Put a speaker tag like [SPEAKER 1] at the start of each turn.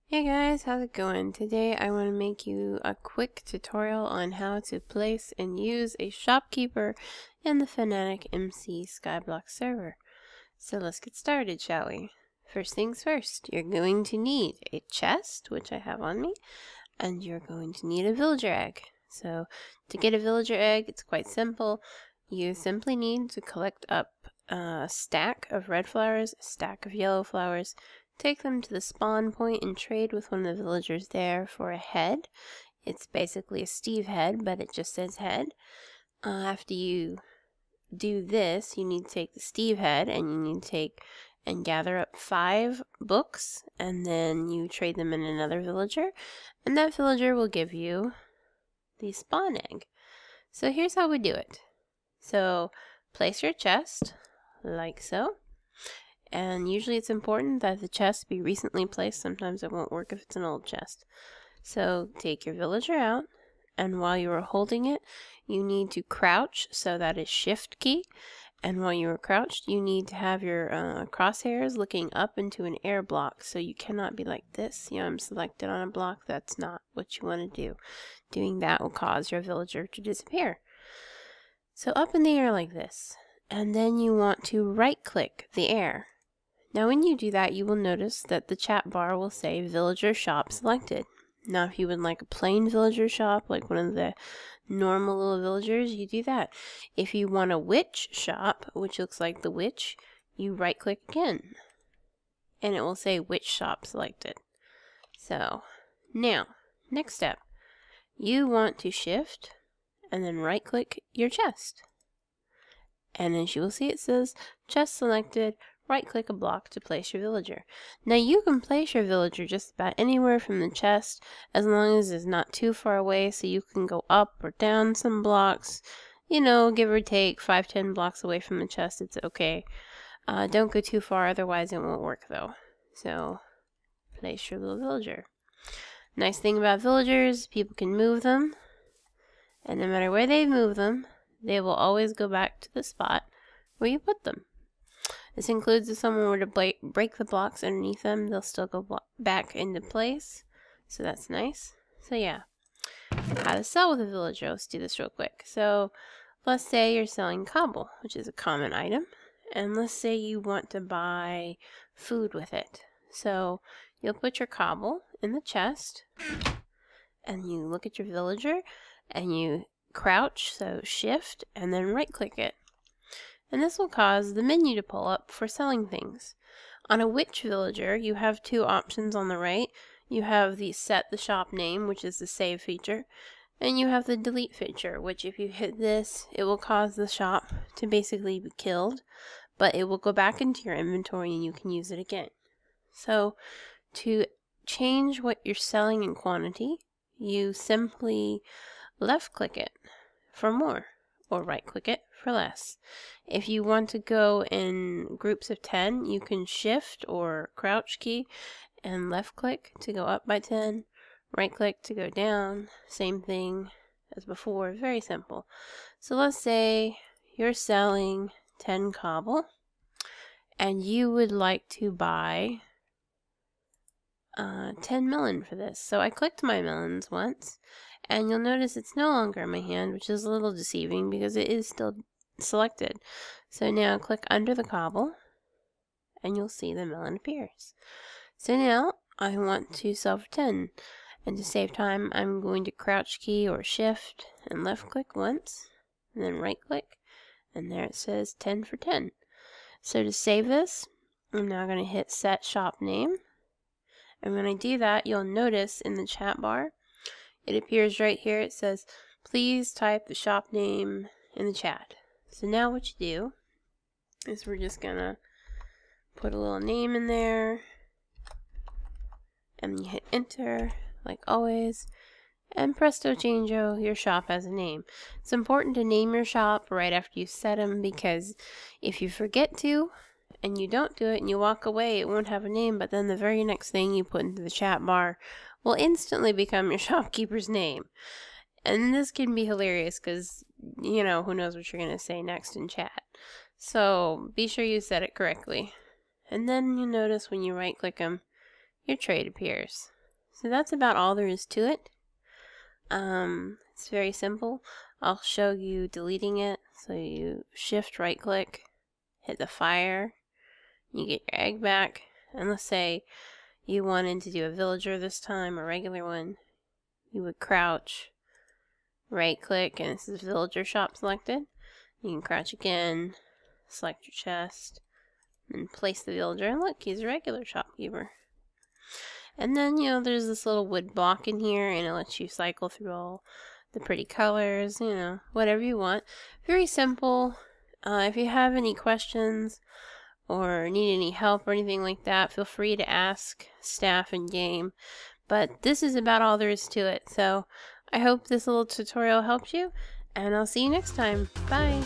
[SPEAKER 1] Hey guys, how's it going? Today I want to make you a quick tutorial on how to place and use a shopkeeper in the Fnatic MC Skyblock server. So let's get started, shall we? First things first, you're going to need a chest, which I have on me, and you're going to need a villager egg. So to get a villager egg, it's quite simple. You simply need to collect up a stack of red flowers, a stack of yellow flowers, take them to the spawn point and trade with one of the villagers there for a head. It's basically a Steve head, but it just says head. After you do this, you need to take the Steve head and you need to take and gather up 5 books, and then you trade them in another villager, and that villager will give you the spawn egg. So here's how we do it. So place your chest like so. And usually it's important that the chest be recently placed. Sometimes it won't work if it's an old chest. So take your villager out, and while you are holding it, you need to crouch, so that is shift key. And while you are crouched, you need to have your crosshairs looking up into an air block. So you cannot be like this. I'm selected on a block. That's not what you want to do. Doing that will cause your villager to disappear. So up in the air like this. And then you want to right click the air. Now when you do that, you will notice that the chat bar will say villager shop selected. Now if you would like a plain villager shop, like one of the normal little villagers, you do that. If you want a witch shop, which looks like the witch, you right click again. And it will say witch shop selected. So now, next step. You want to shift and then right click your chest. And as you will see, it says chest selected. Right click a block to place your villager. Now you can place your villager just about anywhere from the chest, as long as it's not too far away, so you can go up or down some blocks, give or take 5-10 blocks away from the chest. It's okay. Don't go too far, otherwise it won't work though. So place your little villager. Nice thing about villagers, people can move them, and no matter where they move them, they will always go back to the spot where you put them. This includes if someone were to break the blocks underneath them, they'll still go back into place. So that's nice. So yeah, how to sell with a villager. Let's do this real quick. So let's say you're selling cobble, which is a common item. And let's say you want to buy food with it. So you'll put your cobble in the chest, and you look at your villager, and you crouch, so shift, and then right click it. And this will cause the menu to pull up for selling things. On a witch villager, you have 2 options on the right. You have the set the shop name, which is the save feature, and you have the delete feature, which if you hit this, it will cause the shop to basically be killed, but it will go back into your inventory and you can use it again. So to change what you're selling in quantity, you simply left click it for more, or right click it for less. If you want to go in groups of 10, you can shift or crouch key and left click to go up by 10, right click to go down, same thing as before, very simple. So let's say you're selling 10 cobble and you would like to buy 10 melon for this. So I clicked my melons once, and you'll notice it's no longer in my hand, which is a little deceiving because it is still selected. So now click under the cobble, and you'll see the melon appears. So now I want to sell for 10, and to save time, I'm going to crouch key or shift and left click once, and then right click, and there it says 10 for 10. So to save this, I'm now going to hit set shop name. And when I do that, you'll notice in the chat bar, it appears right here. It says, please type the shop name in the chat. So now what you do is we're just going to put a little name in there. And you hit enter, like always. And presto changeo, your shop has a name. It's important to name your shop right after you set them, because if you forget to, and you don't do it and you walk away, it won't have a name, but then the very next thing you put into the chat bar will instantly become your shopkeeper's name. And this can be hilarious because, who knows what you're going to say next in chat. So be sure you set it correctly. And then you notice when you right click them, your trade appears. So that's about all there is to it. It's very simple. I'll show you deleting it. So you shift right click, hit the fire, you get your egg back, and let's say you wanted to do a villager this time, a regular one, you would crouch, right click, and this is villager shop selected. You can crouch again, select your chest, and place the villager, and look, he's a regular shopkeeper. And then, you know, there's this little wood block in here, and it lets you cycle through all the pretty colors, you know, whatever you want. Very simple. If you have any questions or need any help or anything like that, feel free to ask staff in game. But this is about all there is to it. So I hope this little tutorial helped you, and I'll see you next time. Bye!